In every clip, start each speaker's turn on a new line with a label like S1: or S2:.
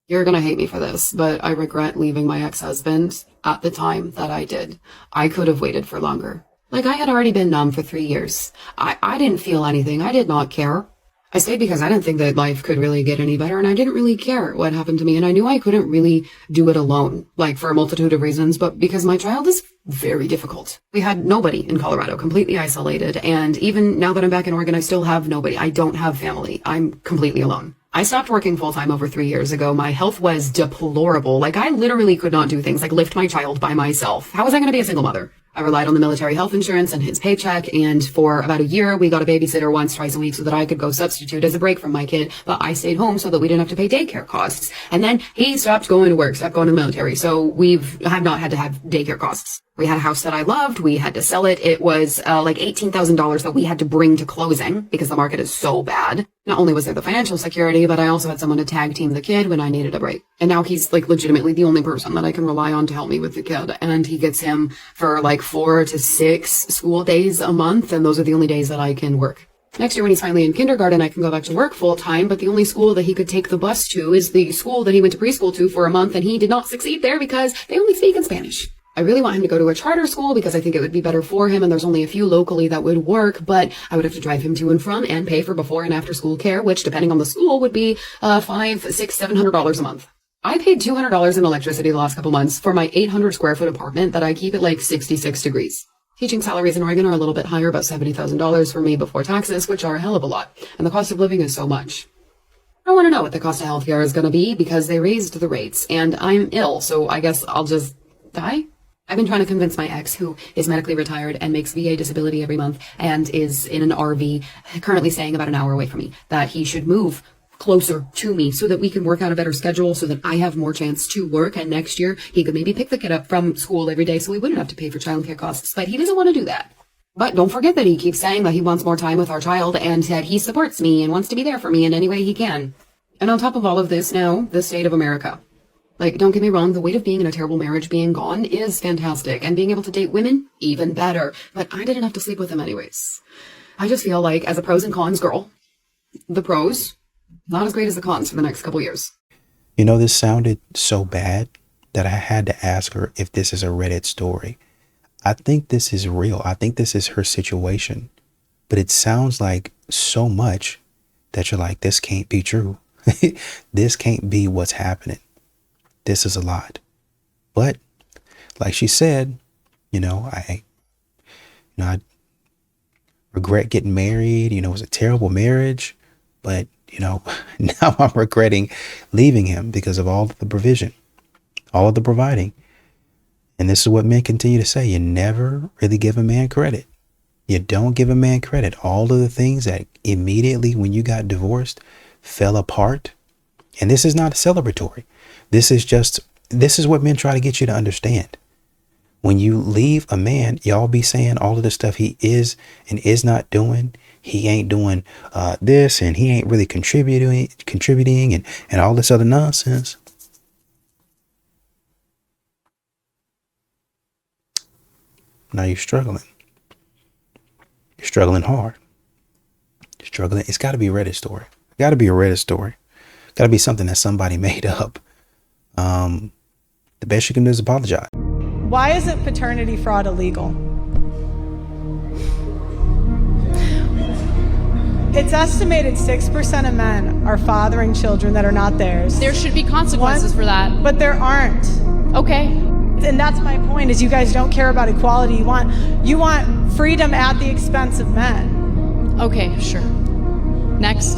S1: You're gonna hate me for this, but I regret leaving my ex-husband at the time that I did. I could have waited for longer. Like, I had already been numb for 3 years. I didn't feel anything. I did not care. I stayed because I didn't think that life could really get any better, and I didn't really care what happened to me, and I knew I couldn't really do it alone, like for a multitude of reasons, but because my child is very difficult. We had nobody in Colorado, completely isolated, and even now that I'm back in Oregon, I still have nobody. I don't have family. I'm completely alone. I stopped working full-time over 3 years ago. My health was deplorable. Like, I literally could not do things like lift my child by myself. How was I going to be a single mother? I relied on the military health insurance and his paycheck, and for about a year, we got a babysitter once, twice a week so that I could go substitute as a break from my kid, but I stayed home so that we didn't have to pay daycare costs. And then he stopped going to work, stopped going to the military, so have not had to have daycare costs. We had a house that I loved. We had to sell it. It was like $18,000 that we had to bring to closing because the market is so bad. Not only was there the financial security, but I also had someone to tag team the kid when I needed a break. And now he's like legitimately the only person that I can rely on to help me with the kid. And he gets him for like 4 to 6 school days a month. And those are the only days that I can work. Next year, when he's finally in kindergarten, I can go back to work full time, but the only school that he could take the bus to is the school that he went to preschool to for a month, and he did not succeed there because they only speak in Spanish. I really want him to go to a charter school because I think it would be better for him, and there's only a few locally that would work, but I would have to drive him to and from and pay for before and after school care, which, depending on the school, would be $500, $600, $700 a month. I paid $200 in electricity the last couple months for my 800 square foot apartment that I keep at like 66 degrees. Teaching salaries in Oregon are a little bit higher, about $70,000 for me before taxes, which are a hell of a lot, and the cost of living is so much. I want to know what the cost of healthcare is going to be because they raised the rates, and I'm ill, so I guess I'll just die? I've been trying to convince my ex, who is medically retired and makes VA disability every month and is in an RV, currently staying about an hour away from me, that he should move closer to me so that we can work out a better schedule so that I have more chance to work. And next year he could maybe pick the kid up from school every day so we wouldn't have to pay for childcare costs. But he doesn't want to do that. But don't forget that he keeps saying that he wants more time with our child and that he supports me and wants to be there for me in any way he can. And on top of all of this now, the state of America. Like, don't get me wrong, the weight of being in a terrible marriage being gone is fantastic, and being able to date women, even better. But I didn't have to sleep with them anyways. I just feel like, as a pros and cons girl, the pros, not as great as the cons for the next couple years.
S2: You know, this sounded so bad that I had to ask her if this is a Reddit story. I think this is real. I think this is her situation. But it sounds like so much that you're like, this can't be true. This can't be what's happening. This is a lot. But like she said, I regret getting married. It was a terrible marriage. But, now I'm regretting leaving him because of all of the provision, all of the providing. And this is what men continue to say. You never really give a man credit. You don't give a man credit. All of the things that immediately when you got divorced fell apart. And this is not celebratory. This is what men try to get you to understand. When you leave a man, y'all be saying all of the stuff he is and is not doing. He ain't doing this, and he ain't really contributing and all this other nonsense. Now you're struggling. You're struggling hard. You're struggling. It's got to be a Reddit story. It's got to be a Reddit story. Got to be something that somebody made up. The best you can do is apologize.
S3: Why isn't paternity fraud illegal? It's estimated 6% of men are fathering children that are not theirs.
S4: There should be consequences for that.
S3: But there aren't.
S4: Okay.
S3: And that's my point, is you guys don't care about equality. You want freedom at the expense of men.
S4: Okay, sure. Next.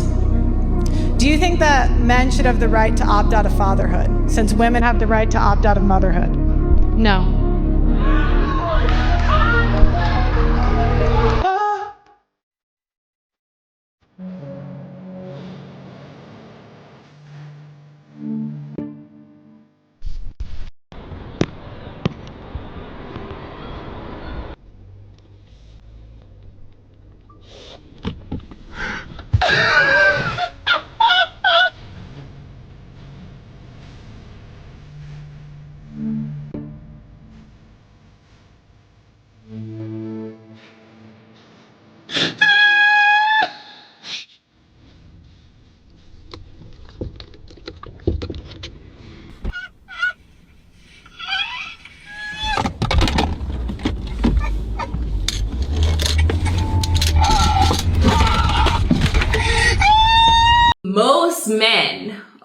S3: Do you think that men should have the right to opt out of fatherhood, since women have the right to opt out of motherhood?
S4: No.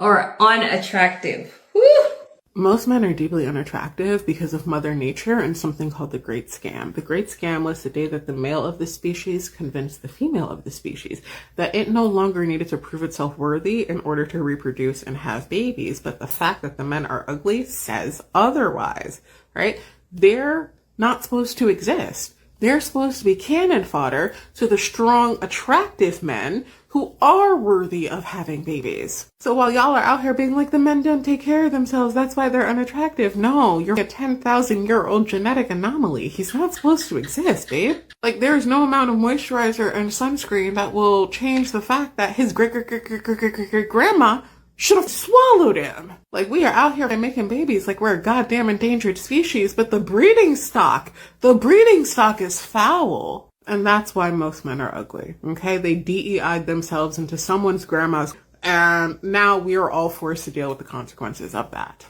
S5: or unattractive. Woo!
S6: Most men are deeply unattractive because of Mother Nature and something called the Great Scam. The Great Scam was the day that the male of the species convinced the female of the species that it no longer needed to prove itself worthy in order to reproduce and have babies. But the fact that the men are ugly says otherwise, right? They're not supposed to exist. They're supposed to be cannon fodder to the strong, attractive men who are worthy of having babies. So while y'all are out here being like, the men don't take care of themselves, that's why they're unattractive. No, you're a 10,000-year-old genetic anomaly. He's not supposed to exist, babe. Like, there's no amount of moisturizer and sunscreen that will change the fact that his great-great-great-great-great-grandma should have swallowed him. Like, we are out here making babies like we're a goddamn endangered species, but the breeding stock is foul. And that's why most men are ugly, okay? They DEI'd themselves into someone's grandma's, and now we are all forced to deal with the consequences of that.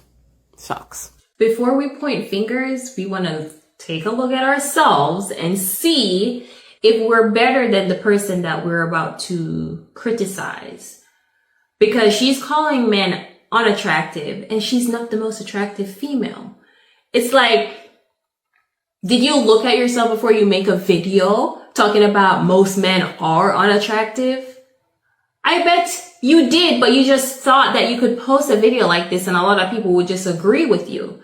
S6: Sucks.
S5: Before we point fingers, we want to take a look at ourselves and see if we're better than the person that we're about to criticize. Because she's calling men unattractive, and she's not the most attractive female. It's like, did you look at yourself before you make a video talking about most men are unattractive? I bet you did, but you just thought that you could post a video like this and a lot of people would just agree with you.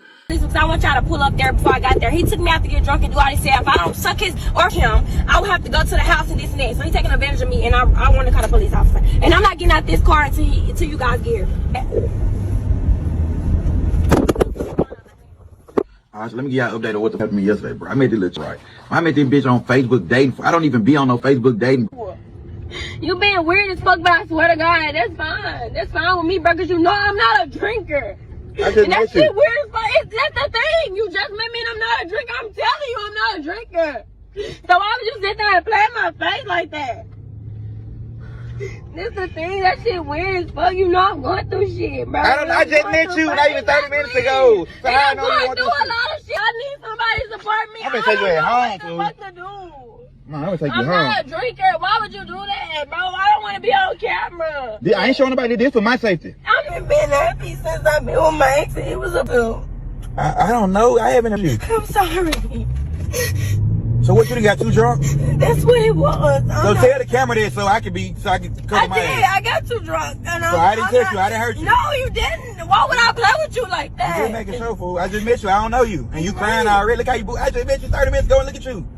S7: I want y'all to pull up there before I got there. He took me out to get drunk and do all this stuff. If I don't suck his or him, I would have to go to the house and this and that. So he's taking advantage of me, and I want to call the police officer. And I'm not getting out this car until you guys get here.
S8: Alright, so let me give y'all an update on what happened to me yesterday, bro. I met this little right. I met this bitch on Facebook dating. I don't even be on no Facebook dating.
S7: You being weird as fuck, but I swear to God, that's fine. That's fine with me, bro, because you know I'm not a drinker. And that shit weird as fuck. That's the thing. You just met me and I'm not a drinker. I'm telling you I'm not a drinker. So why would you sit there and play in my face like that? This the thing. That shit weird as fuck. You know I'm going through shit, bro.
S8: I just met you not even 30 minutes ago. So
S7: and
S8: how I
S7: I'm
S8: know you
S7: going
S8: want
S7: through
S8: this
S7: a lot of shit. I need somebody to support me.
S8: I'm gonna take you at home, fool.
S7: What to do?
S8: No, I'm gonna take you
S7: I'm
S8: home.
S7: not a drinker. Why would you do that, bro? I don't want to be on camera.
S8: I ain't showing nobody this for my safety.
S7: I've been happy since I've been with my ex. It was a bill.
S8: I don't know. I haven't you.
S7: I'm sorry.
S8: So what, you done got too drunk?
S7: That's what it was.
S8: So tell the camera there so I can cover my ass.
S7: I got too drunk. And
S8: So I didn't touch you. I didn't hurt you.
S7: No, you didn't. Why would I play with you like that?
S8: You just making show, fool. I just met you. I don't know you. And you crying already. Look how you, I just met you 30 minutes ago and look at you.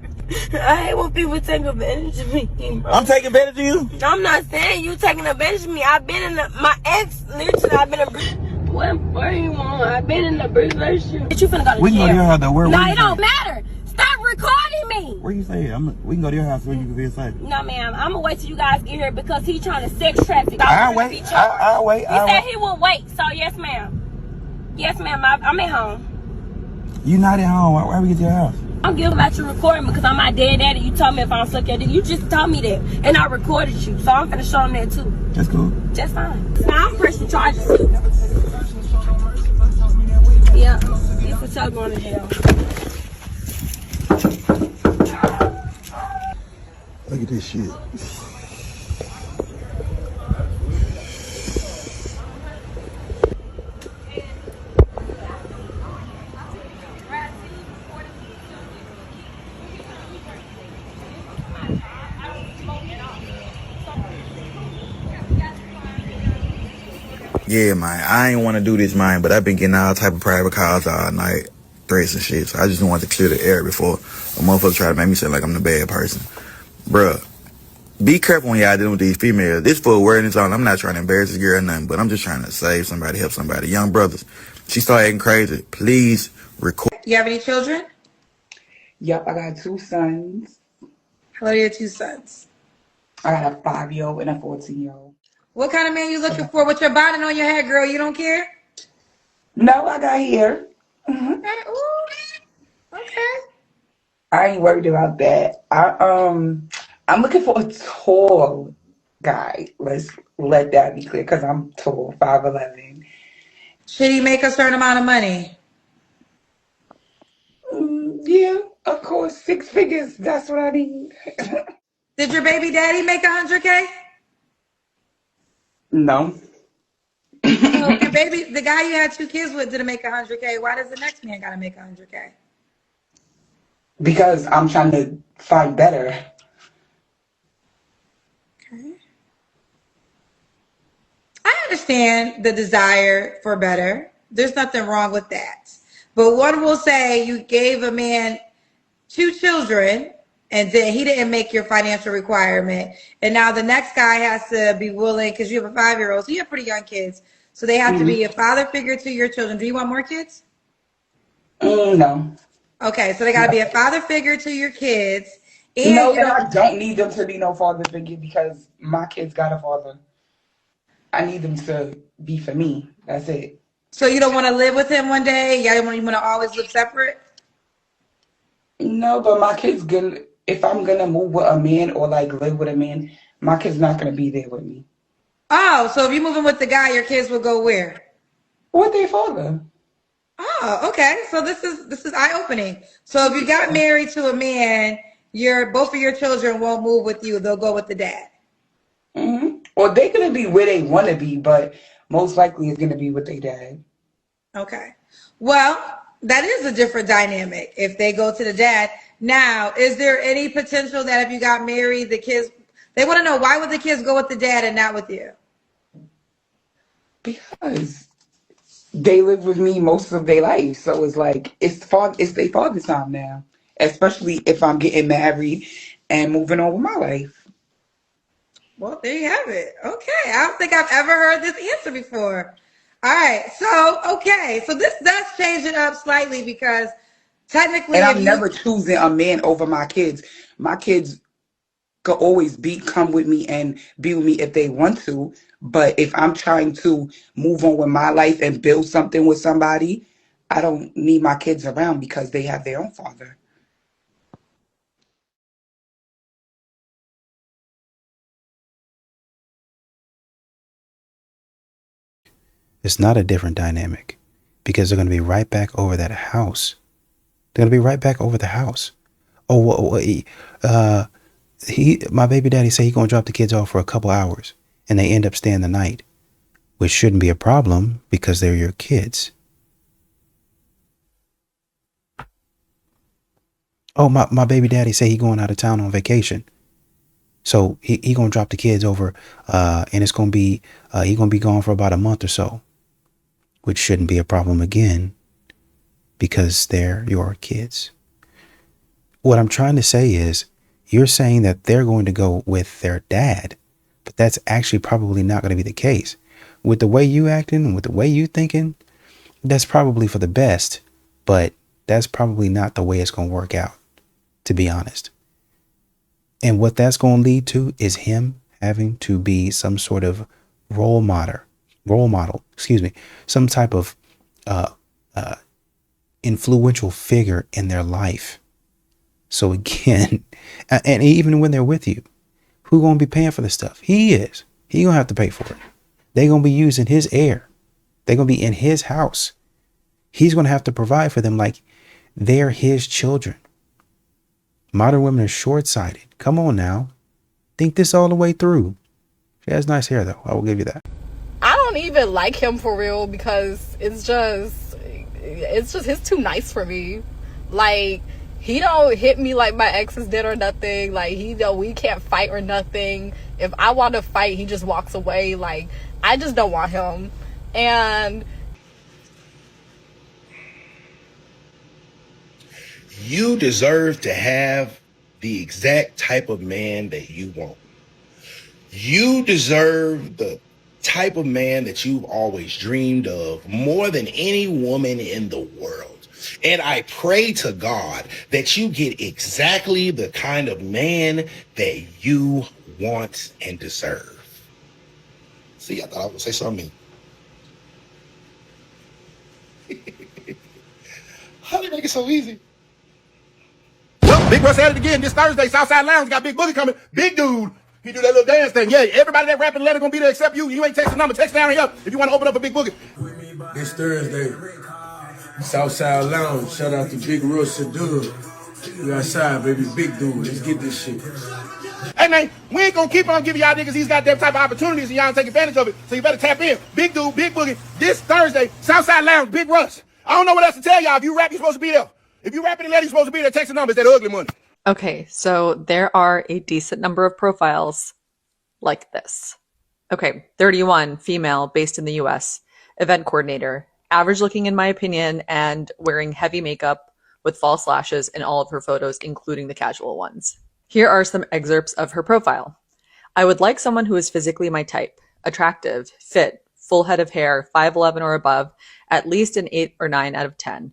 S7: I hate when people take advantage of me, bro.
S8: I'm taking advantage of you?
S7: I'm not saying you taking advantage of me. I've been in my ex, literally, I've been in what more you want? I've been in the relationship. You finna go to
S8: We can go to
S7: jail.
S8: your house though. Where
S7: No,
S8: you
S7: it don't matter. Stop recording me.
S8: Where you say? We can go to your house where you can feel safe.
S7: No, ma'am. I'm gonna wait till you guys get here because he's trying to sex traffic.
S8: I'll wait. I'll wait.
S7: He said he will wait. So yes, ma'am. Yes, ma'am. I'm at home.
S8: You not at home. Why we get to your house?
S7: I'm giving about you recording because I'm my dead daddy. You told me if I don't suck your dick. You just told me that, and I recorded you. So I'm gonna show them that too.
S8: That's cool.
S7: That's fine. Now I'm pressing charges too. Yeah, you for sure going to jail.
S8: Look at this shit. Yeah, man, I ain't want to do this, man, but I've been getting all type of private calls all night, threats and shit, so I just wanted to clear the air before a motherfucker try to make me sound like I'm the bad person. Bruh, be careful when y'all dealing with these females. This for awareness on. I'm not trying to embarrass this girl or nothing, but I'm just trying to save somebody, help somebody. Young brothers, she started acting crazy. Please record.
S9: You have any children?
S10: Yep, I got 2 sons.
S9: How old are your 2 sons?
S10: I got a 5-year-old and a 14-year-old.
S9: What kind of man you looking for with your bonnet on your head, girl? You don't care?
S10: No, I got hair.
S9: Okay. Ooh. Okay.
S10: I ain't worried about that. I'm looking for a tall guy. Let's let that be clear, because I'm tall, 5'11".
S9: Should he make a certain amount of money?
S10: Yeah, of course, 6 figures. That's what I need.
S9: Did your baby daddy make 100K?
S10: No.
S9: So your baby, the guy you had 2 kids with, didn't make 100K. Why does the next man gotta make 100K?
S10: Because I'm trying to find better.
S9: Okay. I understand the desire for better. There's nothing wrong with that. But one will say you gave a man 2 children and then he didn't make your financial requirement. And now the next guy has to be willing, because you have a 5-year-old, so you have pretty young kids. So they have to be a father figure to your children. Do you want more kids?
S10: No.
S9: Okay, so they got to be a father figure to your kids. And
S10: No,
S9: you
S10: and
S9: don't,
S10: I don't need them to be no father figure because my kids got a father. I need them to be for me. That's it.
S9: so you don't want to live with him one day? You want to always live separate?
S10: No, but my kids gonna. If I'm gonna move with a man or like live with a man, my kids not gonna be there with me.
S9: Oh, so if you're moving with the guy, your kids will go where?
S10: With their father.
S9: Oh, okay. So this is eye-opening. So if you got married to a man, your both of your children won't move with you. They'll go with the dad.
S10: Or they're gonna be where they want to be, but most likely it's gonna be with their dad.
S9: Okay. Well, that is a different dynamic if they go to the dad. Now, is there any potential that if you got married, the kids, they want to know, why would the kids go with the dad and not with you?
S10: Because they live with me most of their life, so it's like it's their father time now. Especially if I'm getting married and moving on with my life.
S9: Well, there you have it. Okay. I don't think I've ever heard this answer before. All right. So, okay. So this does change it up slightly because technically,
S10: And
S9: if
S10: I'm
S9: you,
S10: never choosing a man over my kids. My kids could always come with me and be with me if they want to. But if I'm trying to move on with my life and build something with somebody, I don't need my kids around because they have their own father.
S2: It's not a different dynamic because they're going to be right back over that house. They're going to be right back over the house. Oh, my baby daddy say he going to drop the kids off for a couple hours and they end up staying the night, which shouldn't be a problem because they're your kids. Oh, my baby daddy say he going out of town on vacation. So he going to drop the kids over and it's going to be, he going to be gone for about a month or so, which shouldn't be a problem again because they're your kids. What I'm trying to say is you're saying that they're going to go with their dad, but that's actually probably not going to be the case. With the way you acting, with the way you thinking, that's probably for the best, but that's probably not the way it's going to work out, to be honest. And what that's going to lead to is him having to be some sort of role model, some type of influential figure in their life. So again, and even when they're with you, who gonna be paying for this stuff? He is. He gonna have to pay for it. They gonna be using his air. They gonna be in his house. He's gonna have to provide for them like they're his children. Modern women are short-sighted. Come on now, think this all the way through. She has nice hair though. I will give you that.
S11: I don't even like him for real because it's just he's too nice for me. Like, he don't hit me like my exes did or nothing. Like, we can't fight or nothing. If I want to fight, he just walks away. Like, I just don't want him. And
S12: you deserve to have the exact type of man that you want. You deserve the type of man that you've always dreamed of more than any woman in the world. And I pray to God that you get exactly the kind of man that you want and deserve. See, I thought I would say something. How do you make it so easy? Well, Big Russ at it again this Thursday. Southside Lounge got Big Boogie coming. Big dude. He do that little dance thing. Yeah, everybody that rapping letter gonna be there except you. You ain't texting number. Text down here if you want to open up a Big Boogie.
S13: This Thursday, Southside Lounge. Shout out to Big Russ and Dude. We outside, baby. Big dude. Let's get this shit.
S12: Hey, man, we ain't gonna keep on giving y'all niggas these goddamn type of opportunities and y'all don't take advantage of it. So you better tap in. Big dude, big boogie. This Thursday, Southside Lounge, Big Rush. I don't know what else to tell y'all. If you rap, you're supposed to be there. If you rapping and let, you're supposed to be there. Text the numbers, that ugly money.
S14: Okay, so there are a decent number of profiles like this. Okay, 31, female, based in the US, event coordinator, average looking in my opinion, and wearing heavy makeup with false lashes in all of her photos, including the casual ones. Here are some excerpts of her profile. I would like someone who is physically my type, attractive, fit, full head of hair, 5'11" or above, at least an 8 or 9 out of 10.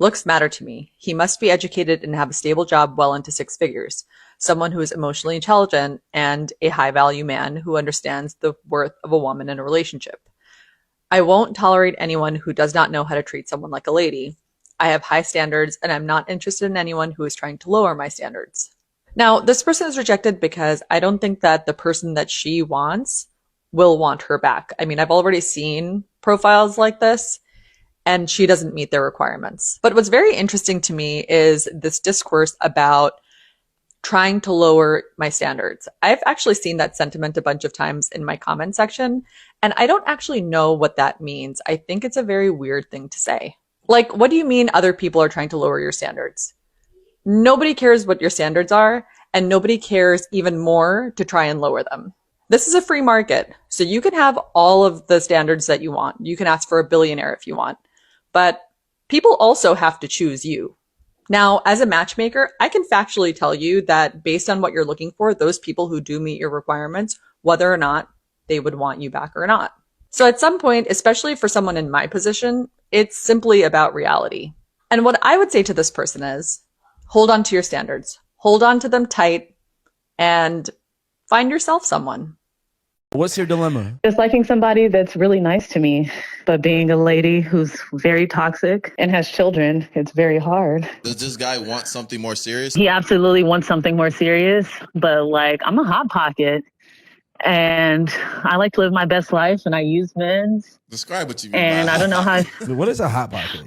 S14: Looks matter to me. He must be educated and have a stable job well into 6 figures. Someone who is emotionally intelligent and a high-value man who understands the worth of a woman in a relationship. I won't tolerate anyone who does not know how to treat someone like a lady. I have high standards and I'm not interested in anyone who is trying to lower my standards. Now, this person is rejected because I don't think that the person that she wants will want her back. I mean, I've already seen profiles like this, and she doesn't meet their requirements. But what's very interesting to me is this discourse about trying to lower my standards. I've actually seen that sentiment a bunch of times in my comment section, and I don't actually know what that means. I think it's a very weird thing to say. Like, what do you mean other people are trying to lower your standards? Nobody cares what your standards are, and nobody cares even more to try and lower them. This is a free market, so you can have all of the standards that you want. You can ask for a billionaire if you want, but people also have to choose you. Now, as a matchmaker, I can factually tell you that based on what you're looking for, those people who do meet your requirements, whether or not they would want you back or not. So at some point, especially for someone in my position, it's simply about reality. And what I would say to this person is, hold on to your standards, hold on to them tight, and find yourself someone.
S15: What's your dilemma?
S16: Just liking somebody that's really nice to me, but being a lady who's very toxic and has children, it's very hard.
S17: Does this guy want something more serious?
S16: He absolutely wants something more serious, but like, I'm a hot pocket and I like to live my best life and I use men's.
S17: Describe what you mean.
S16: And I don't know how.
S15: What is a hot pocket?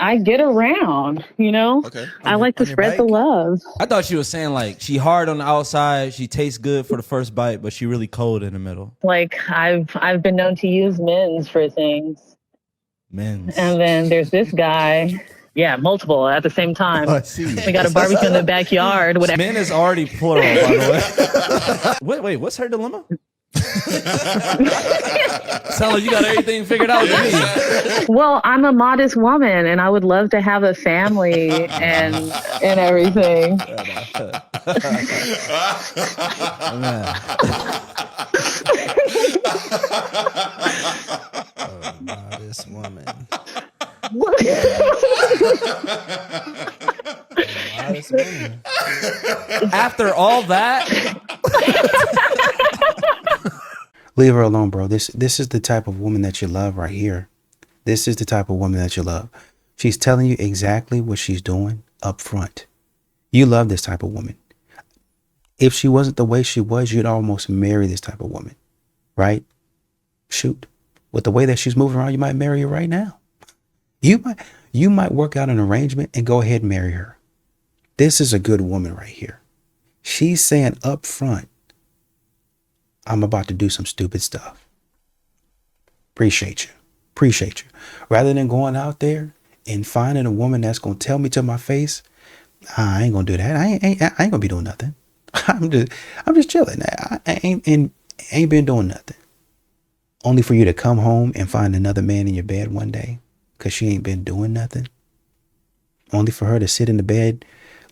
S16: I get around, you know?
S17: Okay.
S16: I like to spread the love.
S15: I thought she was saying like she hard on the outside, she tastes good for the first bite, but she really cold in the middle.
S16: Like I've been known to use men's for things.
S15: Men's.
S16: And then there's this guy. Yeah, multiple at the same time.
S15: Oh, I see.
S16: We got a barbecue in the backyard. Whatever.
S15: Men is already plural, by the way. Wait, what's her dilemma? Sound like you got everything figured out to me.
S16: Well, I'm a modest woman and I would love to have a family and everything.
S2: Modest woman. Modest woman.
S15: After all that,
S2: leave her alone, bro. This is the type of woman that you love right here. This is the type of woman that you love. She's telling you exactly what she's doing up front. You love this type of woman. If she wasn't the way she was, you'd almost marry this type of woman, right? Shoot. With the way that she's moving around, you might marry her right now. You might work out an arrangement and go ahead and marry her. This is a good woman right here. She's saying up front, I'm about to do some stupid stuff. Appreciate you. Rather than going out there and finding a woman that's going to tell me to my face, I ain't going to do that. I ain't going to be doing nothing. I'm just chilling. I ain't been doing nothing. Only for you to come home and find another man in your bed one day because she ain't been doing nothing. Only for her to sit in the bed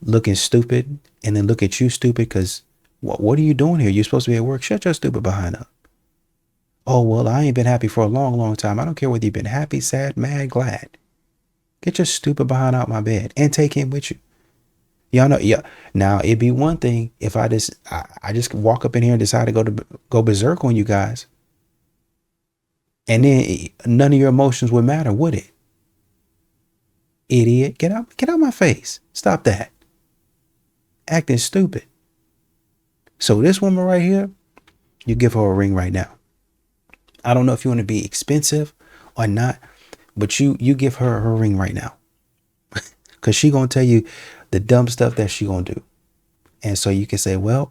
S2: looking stupid and then look at you stupid because what are you doing here? You're supposed to be at work. Shut your stupid behind up. Oh, well, I ain't been happy for a long, long time. I don't care whether you've been happy, sad, mad, glad. Get your stupid behind out my bed and take him with you. Y'all know, yeah. Now, it'd be one thing if I just walk up in here and decide to go berserk on you guys. And then none of your emotions would matter, would it? Idiot. Get out my face. Stop that. Acting stupid. So this woman right here, you give her a ring right now. I don't know if you want to be expensive or not, but you give her ring right now. Because she going to tell you the dumb stuff that she going to do. And so you can say, well,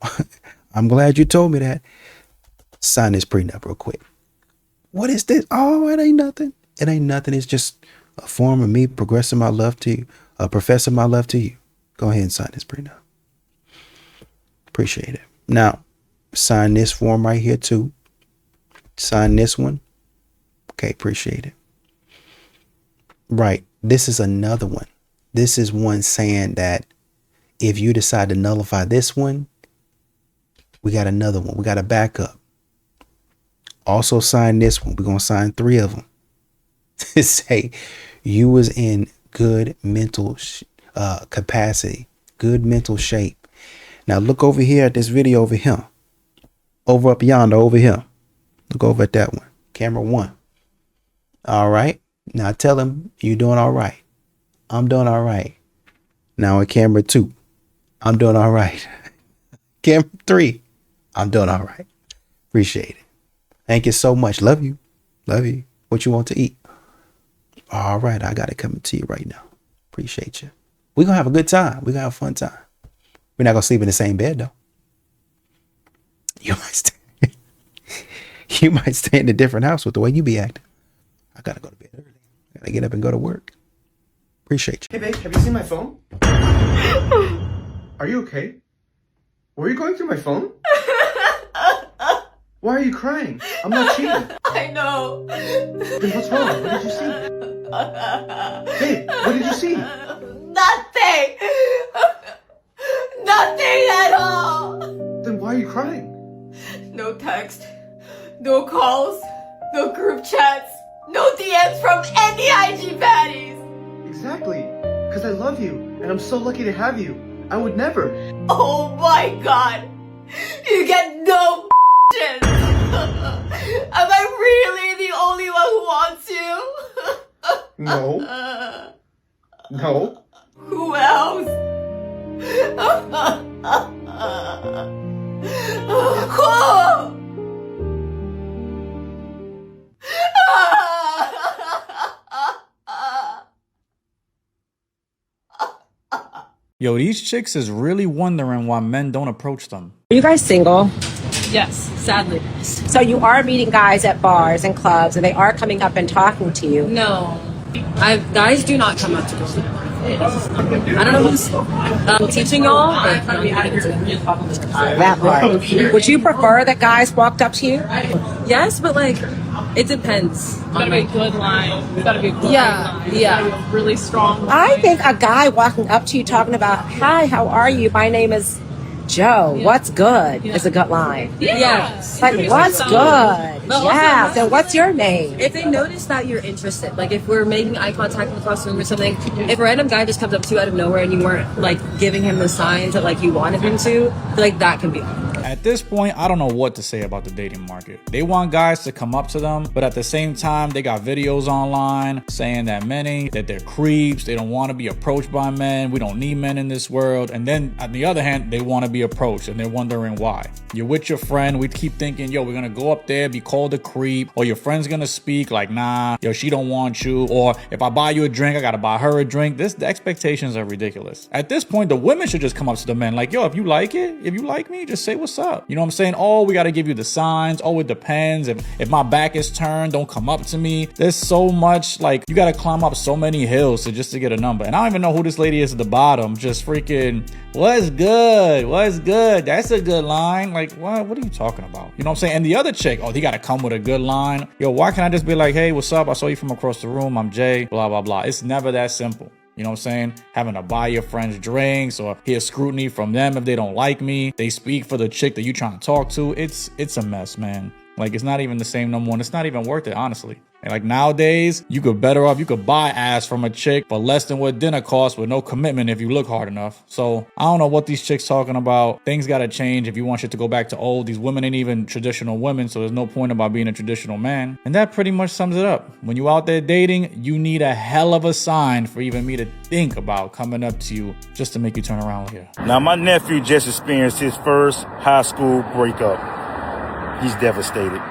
S2: I'm glad you told me that. Sign this prenup real quick. What is this? Oh, it ain't nothing. It ain't nothing. It's just a form of me progressing my love to you, professing my love to you. Go ahead and sign this prenup. Appreciate it. Now, sign this form right here too. Sign this one. Okay, appreciate it. Right. This is another one. This is one saying that if you decide to nullify this one, we got another one. We got a backup. Also sign this one. We're going to sign 3 of them. To say you was in good mental capacity, good mental shape. Now look over here at this video over here. Over up yonder, over here. Look over at that one. Camera 1. All right. Now tell him you're doing all right. I'm doing all right. Now on camera 2. I'm doing all right. Camera 3. I'm doing all right. Appreciate it. Thank you so much. Love you. Love you. What you want to eat? All right. I got it coming to you right now. Appreciate you. We're going to have a good time. We're going to have a fun time. We're not going to sleep in the same bed though. You might stay in a different house with the way you be acting. I got to go to bed early. I got to get up and go to work. Appreciate you.
S18: Hey babe, have you seen my phone? Are you okay? Were you going through my phone? Why are you crying? I'm not cheating.
S7: I know.
S18: Then what's wrong? What did you see? Babe, what did you see?
S7: Nothing. Nothing at all.
S18: Then why are you crying?
S7: No text, no calls, no group chats, no DMs from any IG baddies.
S18: Exactly. Because I love you, and I'm so lucky to have you. I would never.
S7: Oh my god. You get no shit. Am I really the only one who wants you?
S18: No. No.
S7: Who else? Who?
S19: Yo, these chicks is really wondering why men don't approach them.
S20: Are you guys single?
S4: Yes, sadly.
S20: So you are meeting guys at bars and clubs, and they are coming up and talking to you.
S4: No. Guys do not come up to me. I don't know who's teaching y'all, but
S20: That part. Would you prefer that guys walked up to you?
S4: yes, but like, it depends.
S21: It's gotta be a good line. It's gotta be a good line.
S4: Yeah.
S21: Really strong.
S20: I think a guy walking up to you talking about, "Hi, how are you? My name is Joe. What's good?" is a good line.
S4: Yes.
S20: Like, what's good? Yeah. So what's your name?
S4: If they notice that you're interested, like if we're making eye contact across the room or something, if a random guy just comes up to you out of nowhere and you weren't like giving him the signs that like you wanted him to, like that can be.
S19: At this point, I don't know what to say about the dating market. They want guys to come up to them, but at the same time, they got videos online saying that that they're creeps, they don't want to be approached by men, we don't need men in this world. And then on the other hand, they want to be approached and they're wondering why. You're with your friend, we keep thinking, yo, we're gonna go up there, be called a creep, or your friend's gonna speak like, nah, yo, she don't want you, or if I buy you a drink, I gotta buy her a drink. The expectations are ridiculous. At this point, the women should just come up to the men like, yo, if you like it, if you like me, just say what's up. You know what I'm saying? Oh, we got to give you the signs. Oh, it depends. If my back is turned, don't come up to me. There's so much, like, you got to climb up so many hills just to get a number. And I don't even know who this lady is at the bottom. Just freaking, what's good? What's good? That's a good line. Like, what are you talking about? You know what I'm saying? And the other chick, oh, he got to come with a good line. Yo, why can't I just be like, hey, what's up? I saw you from across the room. I'm Jay, blah, blah, blah. It's never that simple. You know what I'm saying? Having to buy your friends drinks or hear scrutiny from them if they don't like me. They speak for the chick that you trying to talk to. It's a mess, man. Like, it's not even the same no more. And it's not even worth it, honestly. And like nowadays, you could buy ass from a chick for less than what dinner costs with no commitment if you look hard enough. So I don't know what these chicks talking about. Things got to change if you want shit to go back to old. These women ain't even traditional women, so there's no point about being a traditional man. And that pretty much sums it up. When you out there dating, you need a hell of a sign for even me to think about coming up to you just to make you turn around here.
S22: Now, my nephew just experienced his first high school breakup. He's devastated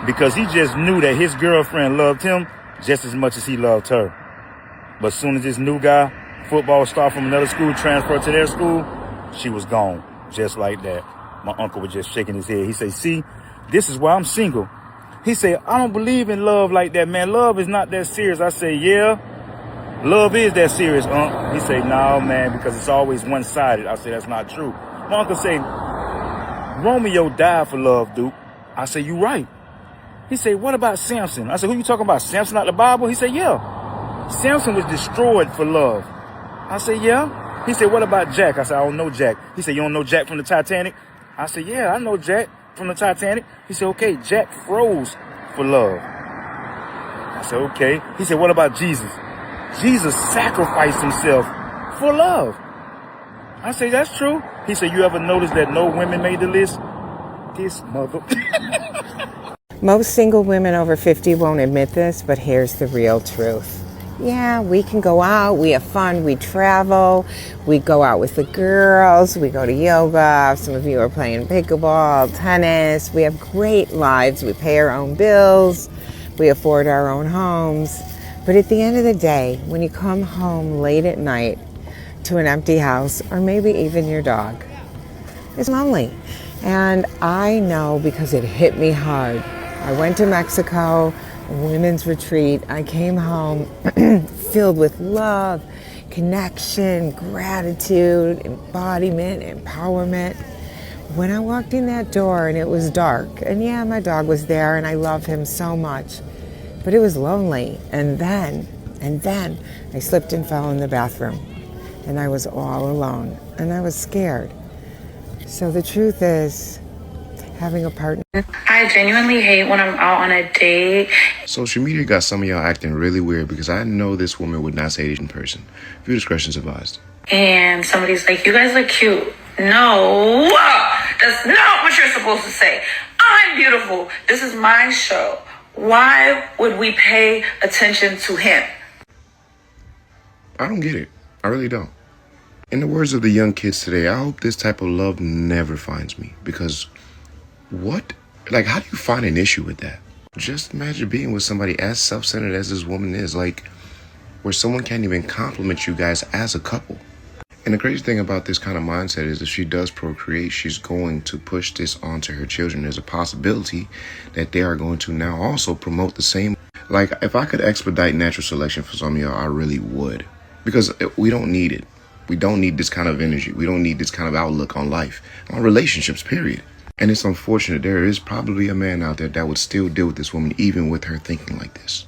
S22: because he just knew that his girlfriend loved him just as much as he loved her. But as soon as this new guy, football star from another school, transferred to their school, she was gone. just like that. My uncle was just shaking his head. He said, see, this is why I'm single. He said, I don't believe in love like that, man. Love is not that serious. I say, yeah, love is that serious, Unc. He said, no, man, because it's always one-sided. I said, that's not true. My uncle said, Romeo died for love, Duke. I said, you right. He said, what about Samson? I said, who you talking about? Samson out the Bible? He said, yeah. Samson was destroyed for love. I said, yeah. He said, what about Jack? I said, I don't know Jack. He said, you don't know Jack from the Titanic? I said, yeah, I know Jack from the Titanic. He said, okay, Jack froze for love. I said, okay. He said, what about Jesus? Jesus sacrificed himself for love. I said, that's true. He said, you ever notice that no women made the list? This mother.
S1: Most single women over 50 won't admit this, but here's the real truth. Yeah, we can go out, we have fun, we travel, we go out with the girls, we go to yoga, some of you are playing pickleball, tennis, we have great lives, we pay our own bills, we afford our own homes. But at the end of the day, when you come home late at night to an empty house, or maybe even your dog, it's lonely. And I know because it hit me hard. I went to Mexico, a women's retreat. I came home filled with love, connection, gratitude, embodiment, empowerment. When I walked in that door and it was dark, and yeah, my dog was there and I love him so much, but it was lonely. And then I slipped and fell in the bathroom and I was all alone and I was scared. So the truth is, having a partner.
S3: I genuinely hate when I'm out on a date.
S23: Social media got some of y'all acting really weird because I know this woman would not say it in person. View discretion's advised.
S3: And somebody's like, you guys look cute. No, that's not what you're supposed to say. I'm beautiful. This is my show. Why would we pay attention to him?
S23: I don't get it. I really don't. In the words of the young kids today, I hope this type of love never finds me. Because what? Like, how do you find an issue with that? Just imagine being with somebody as self-centered as this woman is, like, where someone can't even compliment you guys as a couple. And the crazy thing about this kind of mindset is if she does procreate, she's going to push this onto her children. There's a possibility that they are going to now also promote the same. Like, if I could expedite natural selection for some of y'all, I really would. Because we don't need it. We don't need this kind of energy. We don't need this kind of outlook on life, on relationships, period. And it's unfortunate there is probably a man out there that would still deal with this woman even with her thinking like this.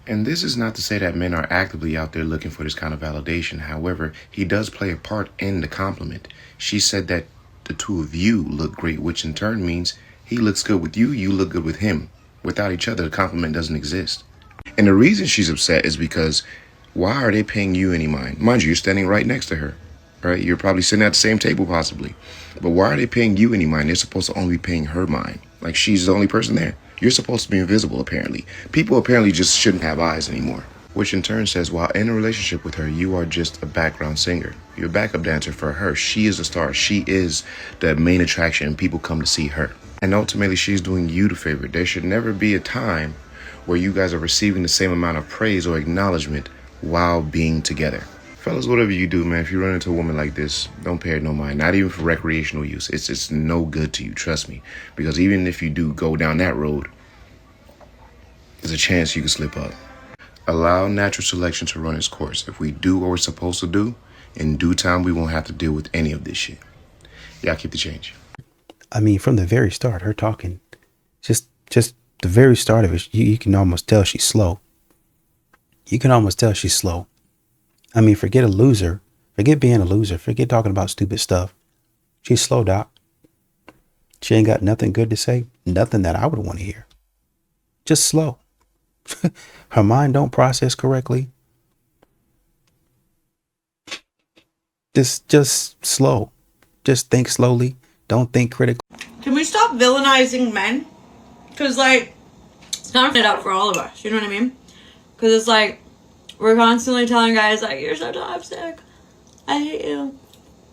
S23: And this is not to say that men are actively out there looking for this kind of validation. However, he does play a part in the compliment. She said that the two of you look great, which in turn means he looks good with you, you look good with him. Without each other, the compliment doesn't exist. And the reason she's upset is because why are they paying you any mind? Mind you, you're standing right next to her, right? You're probably sitting at the same table possibly. But why are they paying you any mind? They're supposed to only be paying her mind. Like she's the only person there. You're supposed to be invisible, apparently. People apparently just shouldn't have eyes anymore. Which in turn says, while in a relationship with her, you are just a background singer. You're a backup dancer for her. She is the star. She is the main attraction and people come to see her. And ultimately, she's doing you the favor. There should never be a time where you guys are receiving the same amount of praise or acknowledgement while being together. Fellas, whatever you do, man, if you run into a woman like this, don't pay her no mind. Not even for recreational use. It's no good to you, trust me. Because even if you do go down that road, there's a chance you can slip up. Allow natural selection to run its course. If we do what we're supposed to do, in due time, we won't have to deal with any of this shit. Y'all keep the change.
S2: I mean, from the very start, her talking, just the very start of it, you can almost tell she's slow. You can almost tell she's slow. I mean, forget a loser. Forget being a loser. Forget talking about stupid stuff. She's slow, Doc. She ain't got nothing good to say. Nothing that I would want to hear. Just slow. Her mind don't process correctly. Just slow. Just think slowly. Don't think critically.
S24: Can we stop villainizing men? Because, like, it's kind of it up for all of us. You know what I mean? Because it's like, we're constantly telling guys, like, you're so toxic. I hate you.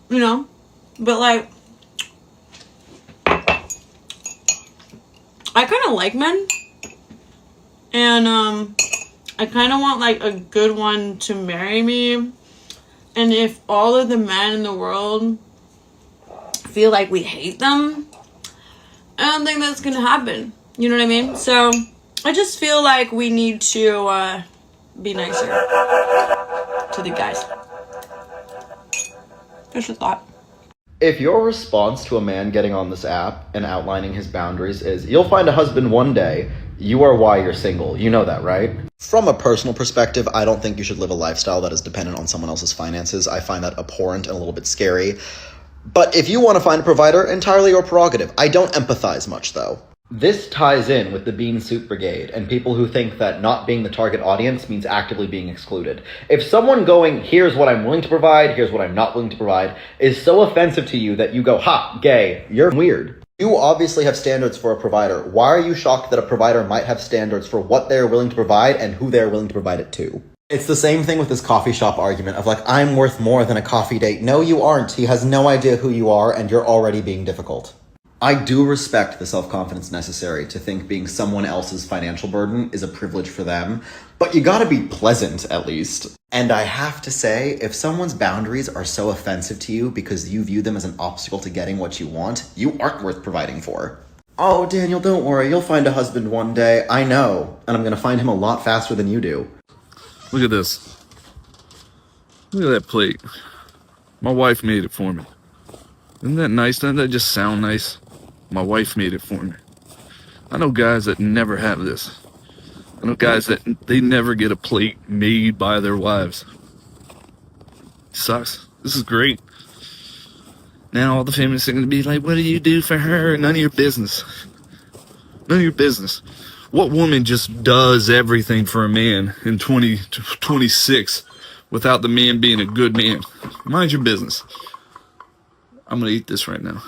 S24: You know? But, like, I kind of like men. And, I kind of want, like, a good one to marry me. And if all of the men in the world feel like we hate them, I don't think that's gonna happen. You know what I mean? So I just feel like we need to be nicer to the guys. Just a thought.
S5: If your response to a man getting on this app and outlining his boundaries is, you'll find a husband one day, you are why you're single. You know that, right? From a personal perspective, I don't think you should live a lifestyle that is dependent on someone else's finances. I find that abhorrent and a little bit scary. But if you want to find a provider, entirely your prerogative. I don't empathize much, though. This ties in with the Bean Soup Brigade and people who think that not being the target audience means actively being excluded. If someone going, here's what I'm willing to provide, here's what I'm not willing to provide, is so offensive to you that you go, ha, gay, you're weird. You obviously have standards for a provider. Why are you shocked that a provider might have standards for what they're willing to provide and who they're willing to provide it to? It's the same thing with this coffee shop argument of like, I'm worth more than a coffee date. No, you aren't. He has no idea who you are and you're already being difficult. I do respect the self-confidence necessary to think being someone else's financial burden is a privilege for them, but you gotta be pleasant at least. And I have to say, if someone's boundaries are so offensive to you because you view them as an obstacle to getting what you want, you aren't worth providing for. Oh, Daniel, don't worry, you'll find a husband one day. I know, and I'm gonna find him a lot faster than you do.
S6: Look at this. Look at that plate. My wife made it for me. Isn't that nice? Doesn't that just sound nice? My wife made it for me. I know guys that never have this. I know guys that they never get a plate made by their wives. Sucks. This is great. Now all the feminists are going to be like, what do you do for her? None of your business. None of your business. What woman just does everything for a man in 2026 without the man being a good man? Mind your business. I'm going to eat this right now.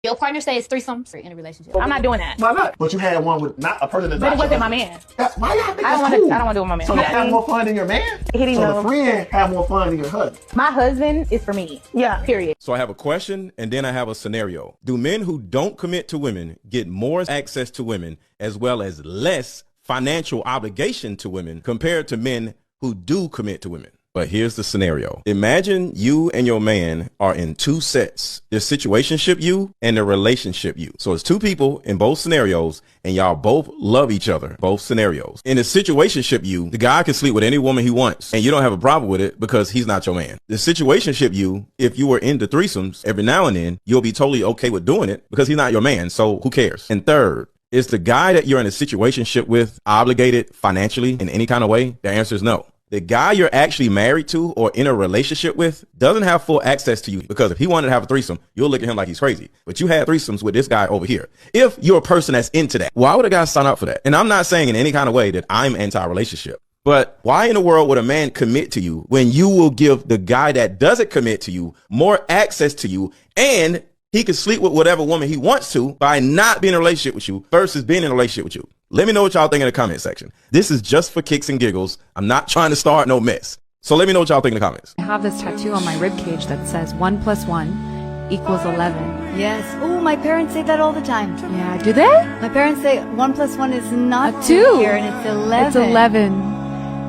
S8: Your partner says threesome in a relationship. I'm not doing that.
S18: Why not? But you had one with not a person that's
S8: But
S18: not
S8: it wasn't
S18: your
S8: my
S18: husband.
S8: man.
S18: Why y'all think
S8: I don't
S18: that's
S8: want to.
S18: cool?
S8: I don't want to do it with my man.
S18: So they have more fun than your man?
S8: He didn't
S18: so
S8: know.
S18: the friend have more fun than your husband.
S8: My husband is for me. Yeah. Period.
S9: So I have a question and then I have a scenario. Do men who don't commit to women get more access to women as well as less financial obligation to women compared to men who do commit to women? But here's the scenario. Imagine you and your man are in two sets. The situationship you and the relationship you. So it's two people in both scenarios and y'all both love each other, both scenarios. In the situationship you, the guy can sleep with any woman he wants and you don't have a problem with it because he's not your man. The situationship you, if you were into threesomes every now and then, you'll be totally okay with doing it because he's not your man. So who cares? And third, is the guy that you're in a situationship with obligated financially in any kind of way? The answer is no. The guy you're actually married to or in a relationship with doesn't have full access to you because if he wanted to have a threesome, you'll look at him like he's crazy. But you had threesomes with this guy over here. If you're a person that's into that, why would a guy sign up for that? And I'm not saying in any kind of way that I'm anti-relationship, but why in the world would a man commit to you when you will give the guy that doesn't commit to you more access to you and he can sleep with whatever woman he wants to by not being in a relationship with you versus being in a relationship with you? Let me know what y'all think in the comment section. This is just for kicks and giggles. I'm not trying to start no mess. So let me know what y'all think in the comments.
S25: I have this tattoo on my rib cage that says 1 + 1 = 11.
S26: Yes. Oh, my parents say that all the time.
S25: Yeah, do they?
S26: My parents say 1 + 1 is not
S25: A 2.
S26: here, and it's 11.
S25: It's 11.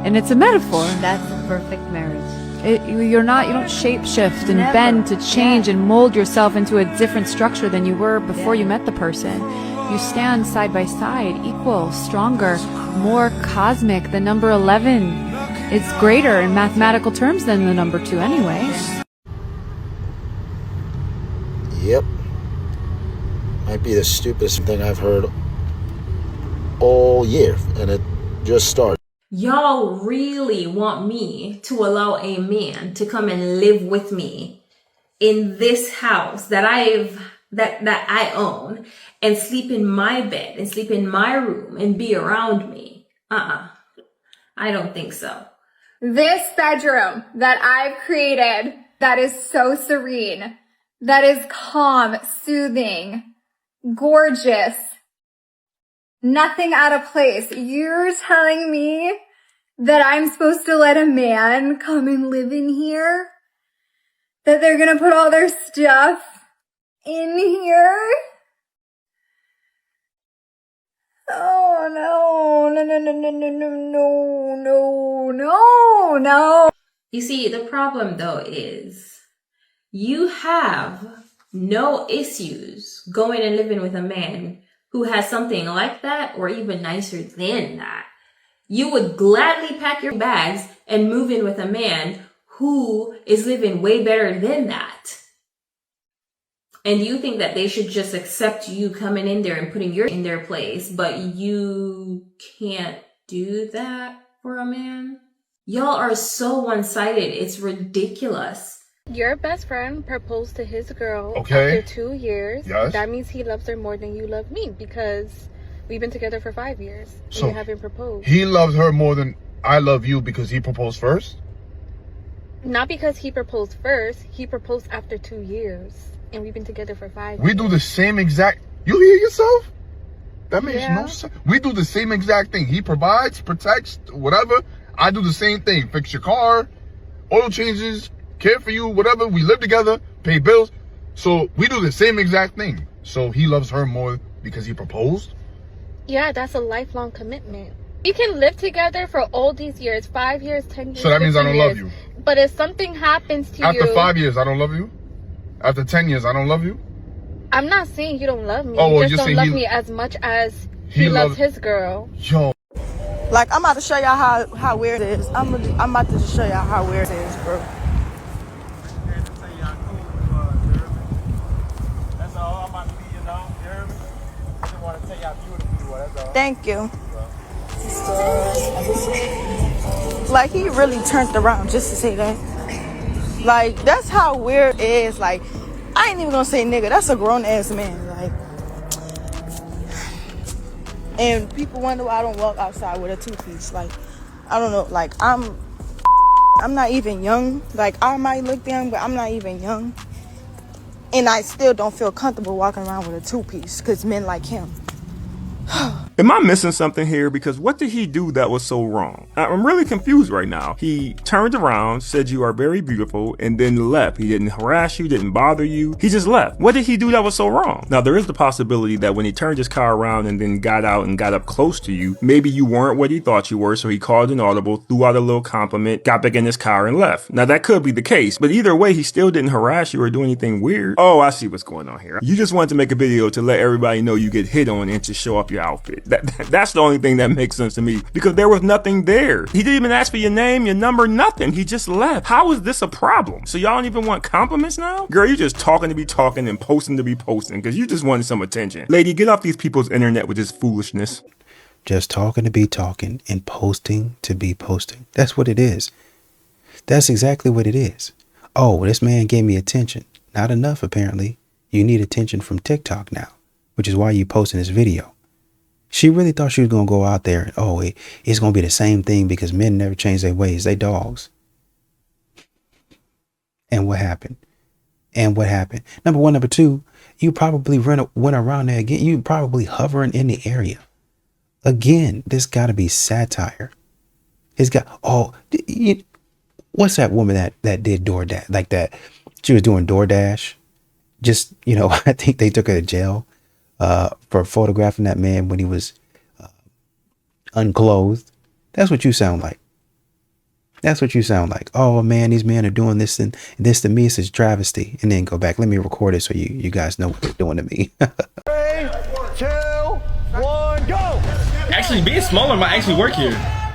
S25: And it's a metaphor.
S26: That's a perfect marriage.
S25: You don't shape shift and
S26: Never.
S25: bend to change and mold yourself into a different structure than you were before you met the person. You stand side by side, equal, stronger, more cosmic. The number 11 is greater in mathematical terms than the number 2 anyway.
S27: Yep. Might be the stupidest thing I've heard all year, and it just started.
S28: Y'all really want me to allow a man to come and live with me in this house that I own and sleep in my bed and sleep in my room and be around me? I don't think so.
S29: This bedroom that I've created that is so serene, that is calm, soothing, gorgeous, nothing out of place. You're telling me that I'm supposed to let a man come and live in here? That they're gonna put all their stuff in here? Oh, no.
S28: You see, the problem though is you have no issues going and living with a man who has something like that or even nicer than that. You would gladly pack your bags and move in with a man who is living way better than that. And you think that they should just accept you coming in there and putting your in their place, but you can't do that for a man? Y'all are so one-sided. It's ridiculous.
S7: Your best friend proposed to his girl
S23: Okay.
S7: after 2 years.
S23: Yes.
S7: That means he loves her more than you love me because we've been together for 5 years. And
S23: So
S7: you haven't proposed.
S23: he loves her more than I love you because he proposed first?
S7: Not because he proposed first. He proposed after 2 years. And we've been together for 5
S23: We
S7: years.
S23: do the same exact... You hear yourself? That makes
S7: Yeah.
S23: no sense. We do the same exact thing. He provides, protects, whatever. I do the same thing. Fix your car, oil changes, care for you, whatever. We live together, pay bills. So we do the same exact thing. So he loves her more because he proposed?
S7: Yeah, that's a lifelong commitment. We can live together for all these years, 5 years, 10 years.
S23: So that means I
S7: 15
S23: don't love
S7: years.
S23: you.
S7: But if something happens to
S23: After
S7: you...
S23: 5 years, I don't love you? After 10 years, I don't love you?
S7: I'm not saying you don't love me.
S23: Oh, well,
S7: you
S23: you're
S7: just don't
S23: saying
S7: love
S23: he-
S7: me as much as
S23: he
S7: he loves
S23: loves-
S7: his girl.
S23: Yo.
S10: Like, I'm about to show y'all how weird it is. I'm about to just show y'all how weird it is, bro.
S11: That's all. I'm about to be, you know, you heard me? I just want to tell y'all beautiful you are, that's all.
S10: Thank you. Like, he really turned around just to say that. Like, that's how weird it is. Like, I ain't even gonna say nigga. That's a grown-ass man. Like, and people wonder why I don't walk outside with a two-piece. Like, I don't know. Like, I'm not even young. Like, I might look young, but I'm not even young. And I still don't feel comfortable walking around with a two-piece because men like him.
S12: Am I missing something here? Because what did he do that was so wrong? I'm really confused right now. He turned around, said you are very beautiful, and then left. He didn't harass you, didn't bother you. He just left. What did he do that was so wrong? Now, there is the possibility that when he turned his car around and then got out and got up close to you, maybe you weren't what he thought you were, so he called an audible, threw out a little compliment, got back in his car and left. Now, that could be the case, but either way, he still didn't harass you or do anything weird. Oh, I see what's going on here. You just wanted to make a video to let everybody know you get hit on and to show off your outfit. That's the only thing that makes sense to me, because there was nothing there. He didn't even ask for your name, your number, nothing. He just left. How is this a problem? So y'all don't even want compliments now? Girl, you just talking to be talking and posting to be posting because you just wanted some attention. Lady, get off these people's internet with this foolishness.
S2: Just talking to be talking and posting to be posting. That's what it is. That's exactly what it is. Oh, this man gave me attention. Not enough, apparently. You need attention from TikTok now, which is why you posting this video. She really thought she was going to go out there and, oh, it's going to be the same thing because men never change their ways. They dogs. And what happened? And what happened? Number one. Number two, you probably went around there again. You probably hovering in the area. Again, this got to be satire. It's got, what's that woman that did DoorDash? Like that, she was doing DoorDash. Just, I think they took her to jail. For photographing that man when he was unclothed. That's what you sound like. That's what you sound like. Oh man, these men are doing this and this to me. It's a travesty. And then go back. Let me record it so you guys know what they're doing to me.
S11: 3, 2, 1, go!
S13: Actually, being smaller might actually work here.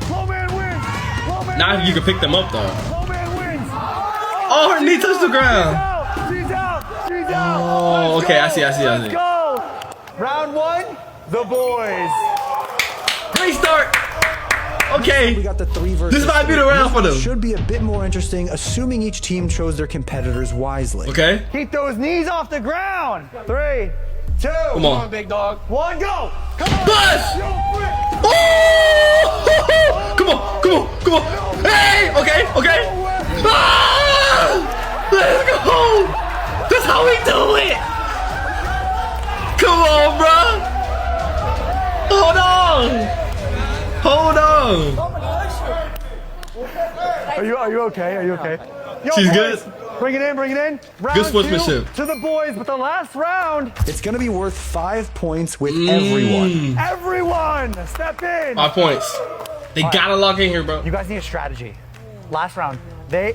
S11: Slow man wins! Slow man
S13: Now you can pick them up though.
S11: Slow man wins!
S13: Oh, her knee touched the ground.
S11: She's out! She's out!
S13: Oh, okay, I see.
S11: Let's go! Round 1, the boys.
S13: Great start. Okay.
S18: We got the 3 versus
S13: This might be the
S18: 3.
S13: round for them.
S18: Should be a bit more interesting, assuming each team chose their competitors wisely.
S13: Okay.
S11: Keep those knees off the ground. 3, 2,
S13: Come on.
S11: big dog. 1, go! Come on!
S13: Bust! Oh! Come on! Hey! Okay. Ah! Let's go! That's how we do it! Come on, bro! Hold on!
S11: Are you okay? Are you okay? Yo,
S13: She's
S11: boys,
S13: good?
S11: Bring it in. Round
S13: Good sportsmanship.
S11: 2 to the boys, but the last round.
S18: It's going to be worth 5 points with everyone.
S11: Everyone, step in.
S13: 5 points. They gotta lock in here, bro.
S11: You guys need a strategy. Last round, they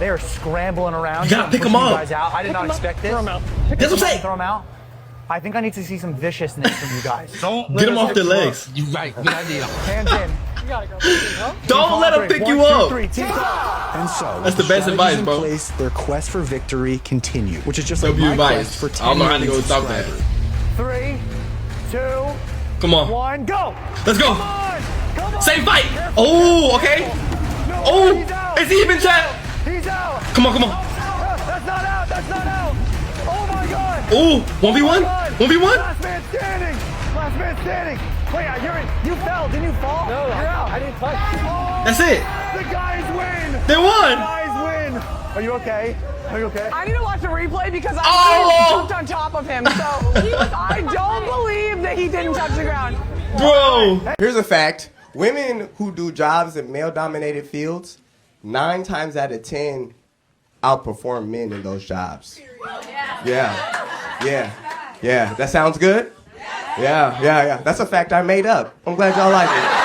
S11: are scrambling around.
S13: You gotta pick them
S11: pushing
S13: up.
S11: You guys out. I did not expect this. pick
S13: That's
S11: them
S13: what I'm
S11: up
S13: saying.
S11: and throw them out. I think I need to see some viciousness from you guys.
S13: Don't get them off their legs.
S11: You right. Good idea. Hands in. You gotta go.
S13: Don't let them pick you up.
S2: And so,
S13: That's the best advice,
S2: in
S13: bro.
S2: place, their quest for victory continue, which is just
S13: That'd
S2: like
S13: be
S2: my
S13: advice.
S2: quest for
S13: I don't know how to
S2: 10
S13: go stop that.
S11: 3, 2,
S13: Come on.
S11: 1, go.
S13: Let's go.
S11: Come on.
S13: Same fight. Oh, okay. Oh, it's even, chat.
S11: He's out.
S13: Come on, come on.
S11: That's not out. That's not out. Oh my god.
S13: Oh, 1v1? 1v1?
S11: Last man standing. Last man standing. Wait, you fell. Didn't you fall? No, you're out. I didn't touch. Oh,
S13: That's it.
S11: The guys win.
S13: They won.
S11: The guys win. Are you okay? Are you okay?
S4: I need to watch the replay because I
S13: Oh!
S4: jumped on top of him. So I don't believe that he didn't touch the ground.
S13: Bro.
S14: Here's a fact. Women who do jobs in male-dominated fields, 9 times out of 10 outperform men in those jobs. Yeah. That sounds good? Yeah. That's a fact I made up. I'm glad y'all like it.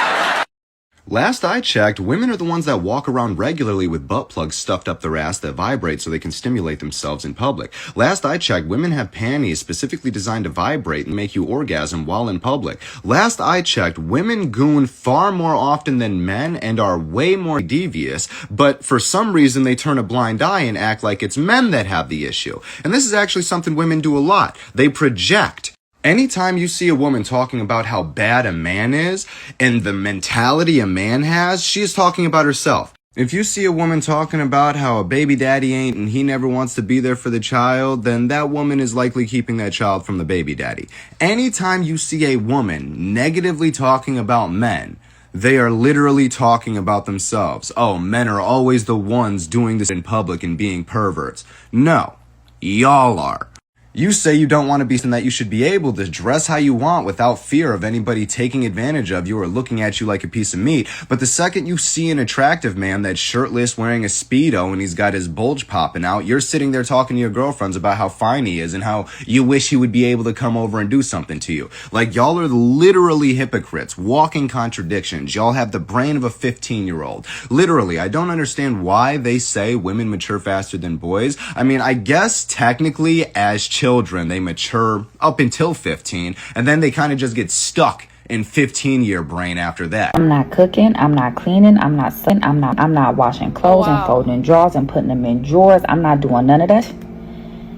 S5: Last I checked, women are the ones that walk around regularly with butt plugs stuffed up their ass that vibrate so they can stimulate themselves in public. Last I checked, women have panties specifically designed to vibrate and make you orgasm while in public. Last I checked, women goon far more often than men and are way more devious, but for some reason they turn a blind eye and act like it's men that have the issue. And this is actually something women do a lot. They project. Anytime you see a woman talking about how bad a man is and the mentality a man has, she is talking about herself. If you see a woman talking about how a baby daddy ain't and he never wants to be there for the child, then that woman is likely keeping that child from the baby daddy. Anytime you see a woman negatively talking about men, they are literally talking about themselves. Oh, men are always the ones doing this in public and being perverts. No, y'all are. You say you don't want to be and that you should be able to dress how you want without fear of anybody taking advantage of you or looking at you like a piece of meat. But the second you see an attractive man that's shirtless wearing a Speedo and he's got his bulge popping out, you're sitting there talking to your girlfriends about how fine he is and how you wish he would be able to come over and do something to you. Like, y'all are literally hypocrites, walking contradictions. Y'all have the brain of a 15-year-old. Literally, I don't understand why they say women mature faster than boys. I mean, I guess technically as children, they mature up until 15, and then they kind of just get stuck in 15-year brain after that.
S15: I'm not cooking, I'm not cleaning, I'm not washing clothes and folding drawers and putting them in drawers. I'm not doing none of that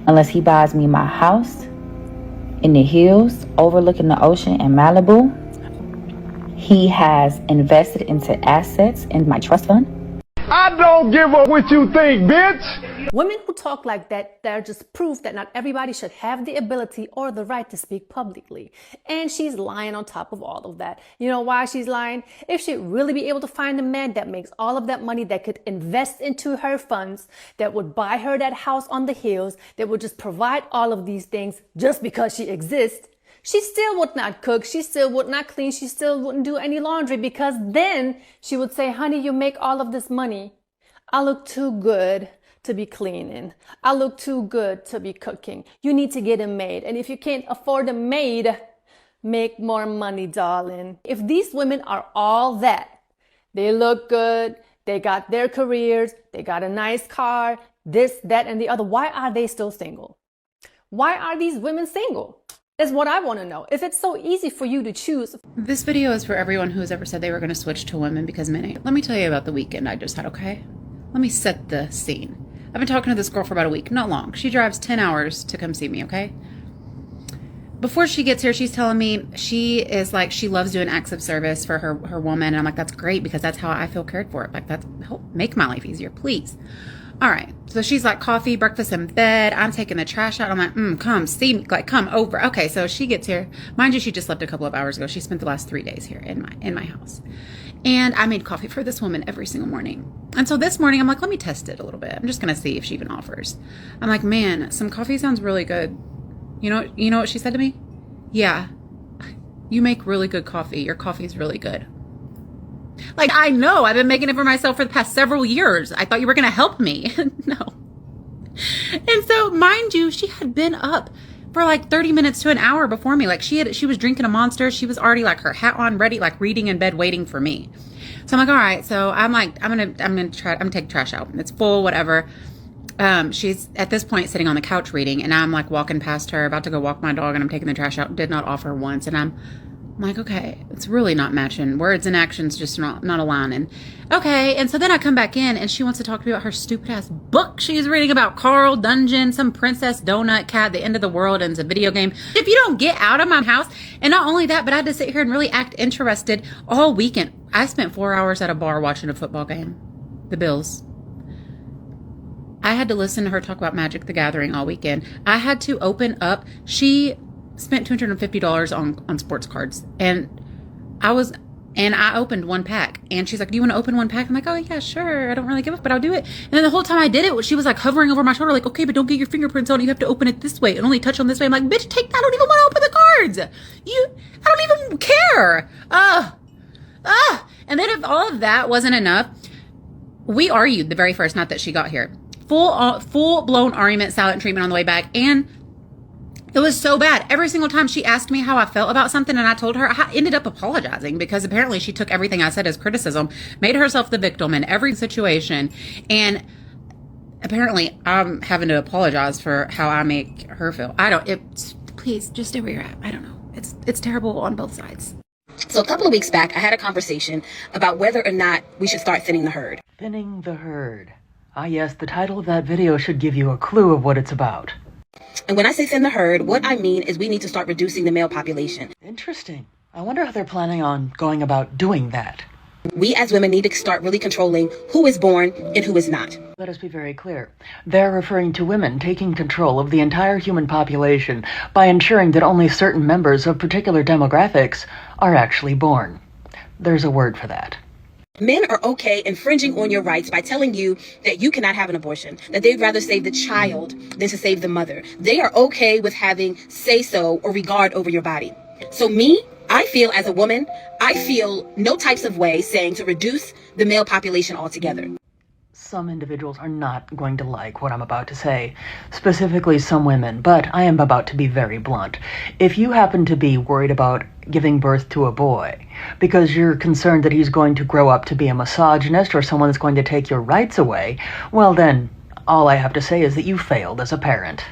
S15: unless he buys me my house in the hills overlooking the ocean in Malibu. He has invested into assets in my trust fund.
S11: I don't give a what you think, bitch.
S16: Women who talk like that, they're just proof that not everybody should have the ability or the right to speak publicly. And she's lying on top of all of that. You know why she's lying? If she'd really be able to find a man that makes all of that money, that could invest into her funds, that would buy her that house on the hills, that would just provide all of these things just because she exists, she still would not cook, she still would not clean, she still wouldn't do any laundry, because then she would say, honey, you make all of this money. I look too good to be cleaning. I look too good to be cooking. You need to get a maid. And if you can't afford a maid, make more money, darling. If these women are all that, they look good, they got their careers, they got a nice car, this, that, and the other, why are they still single? Why are these women single? Is what I want to know. If it's so easy for you to choose.
S17: This video is for everyone who's ever said they were going to switch to women because men ain't. Let me tell you about the weekend I just had, okay? Let me set the scene. I've been talking to this girl for about a week, not long. She drives 10 hours to come see me, okay? Before she gets here, she's telling me she is like, she loves doing acts of service for her woman. And I'm like, that's great because that's how I feel cared for. Like, that's help make my life easier, please. All right. So she's like, coffee, breakfast in bed. I'm taking the trash out. I'm like, come see me, like, come over. Okay. So she gets here. Mind you, she just left a couple of hours ago. She spent the last 3 days here in my house. And I made coffee for this woman every single morning. And so this morning, I'm like, let me test it a little bit. I'm just going to see if she even offers. I'm like, man, some coffee sounds really good. You know what she said to me? Yeah, you make really good coffee. Your coffee is really good. Like, I know I've been making it for myself for the past several years. I thought you were going to help me. No. And so, mind you, she had been up for like 30 minutes to an hour before me. Like, she was drinking a Monster. She was already like her hat on, ready, like reading in bed, waiting for me. So I'm like, all right. So I'm like, I'm gonna take trash out. It's full, whatever. She's at this point sitting on the couch reading, and I'm like walking past her, about to go walk my dog, and I'm taking the trash out. Did not offer once, and I'm like, okay, it's really not matching. Words and actions just not aligning. Okay, and so then I come back in, and she wants to talk to me about her stupid ass book she's reading about Carl Dungeon, some princess donut cat, the end of the world, and it's a video game. If you don't get out of my house, and not only that, but I had to sit here and really act interested all weekend. I spent 4 hours at a bar watching a football game, the Bills. I had to listen to her talk about Magic the Gathering all weekend. I had to open up. She spent $250 on sports cards, and I opened one pack, and she's like, do you want to open one pack? I'm like, oh yeah, sure. I don't really give a fuck, but I'll do it. And then the whole time I did it, she was like hovering over my shoulder, like, okay, but don't get your fingerprints on it. You have to open it this way and only touch on this way. I'm like, bitch, take that. I don't even want to open the cards. I don't even care. And then if all of that wasn't enough, we argued the very first night that she got here. Full blown argument, silent treatment on the way back. And it was so bad. Every single time she asked me how I felt about something and I told her, I ended up apologizing because apparently she took everything I said as criticism, made herself the victim in every situation. And apparently I'm having to apologize for how I make her feel. Please just stay where you're at. I don't know. It's terrible on both sides.
S1: So a couple of weeks back, I had a conversation about whether or not we should start thinning the herd.
S3: Thinning the herd. Ah yes, the title of that video should give you a clue of what it's about.
S1: And when I say thin the herd, what I mean is we need to start reducing the male population.
S3: Interesting. I wonder how they're planning on going about doing that.
S1: We as women need to start really controlling who is born and who is not.
S3: Let us be very clear. They're referring to women taking control of the entire human population by ensuring that only certain members of particular demographics are actually born. There's a word for that.
S1: Men are okay infringing on your rights by telling you that you cannot have an abortion, that they'd rather save the child than to save the mother. They are okay with having say-so or regard over your body. So me, I feel as a woman, I feel no types of way saying to reduce the male population altogether.
S3: Some individuals are not going to like what I'm about to say, specifically some women, but I am about to be very blunt. If you happen to be worried about giving birth to a boy because you're concerned that he's going to grow up to be a misogynist or someone that's going to take your rights away, well then, all I have to say is that you failed as a parent.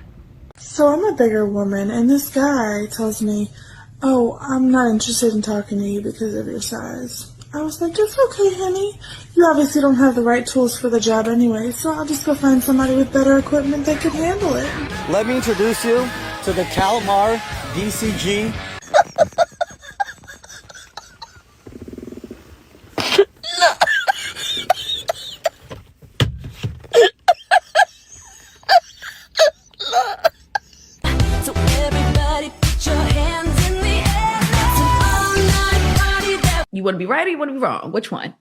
S6: So I'm a bigger woman, and this guy tells me, oh, I'm not interested in talking to you because of your size. I was like, it's okay, honey. You obviously don't have the right tools for the job anyway, so I'll just go find somebody with better equipment that can handle it.
S11: Let me introduce you to the Calamar DCG.
S8: So everybody put your hands in the air. It's an all-night party that...
S19: You want to be right or you want to be wrong? Which one?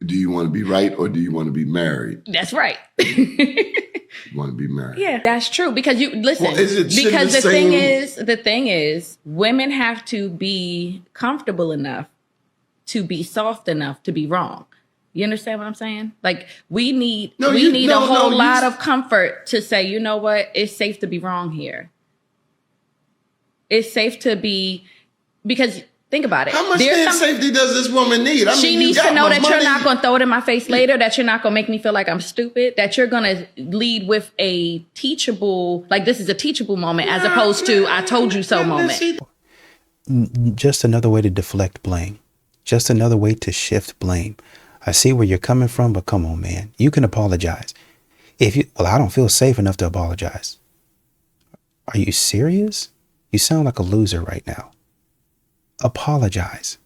S23: Do you want to be right or do you want to be married?
S19: That's right.
S23: You want to be married.
S19: Yeah, that's true. Because you listen.
S23: Well,
S19: because the thing is, women have to be comfortable enough to be soft enough to be wrong. You understand what I'm saying? Like we need a whole lot of comfort to say, you know what? It's safe to be wrong here. It's safe to be, because think about it.
S23: How much damn safety does this woman need?
S19: She needs to know that you're not going to throw it in my face later, that you're not going to make me feel like I'm stupid, that you're going to lead with a teachable, like this is a teachable moment as opposed to I told you so moment.
S2: Just another way to deflect blame. Just another way to shift blame. I see where you're coming from, but come on, man. You can apologize. I don't feel safe enough to apologize. Are you serious? You sound like a loser right now. Apologize.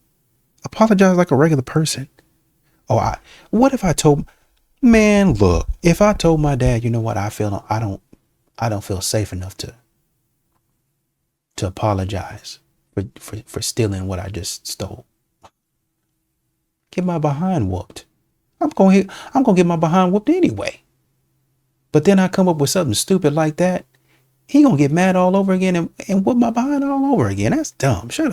S2: Apologize like a regular person. What if I told, man, look, if I told my dad, you know what, I don't feel safe enough to apologize for stealing what I just stole. Get my behind whooped. I'm gonna get my behind whooped anyway. But then I come up with something stupid like that, he gonna get mad all over again and whoop my behind all over again. That's dumb. Shut up.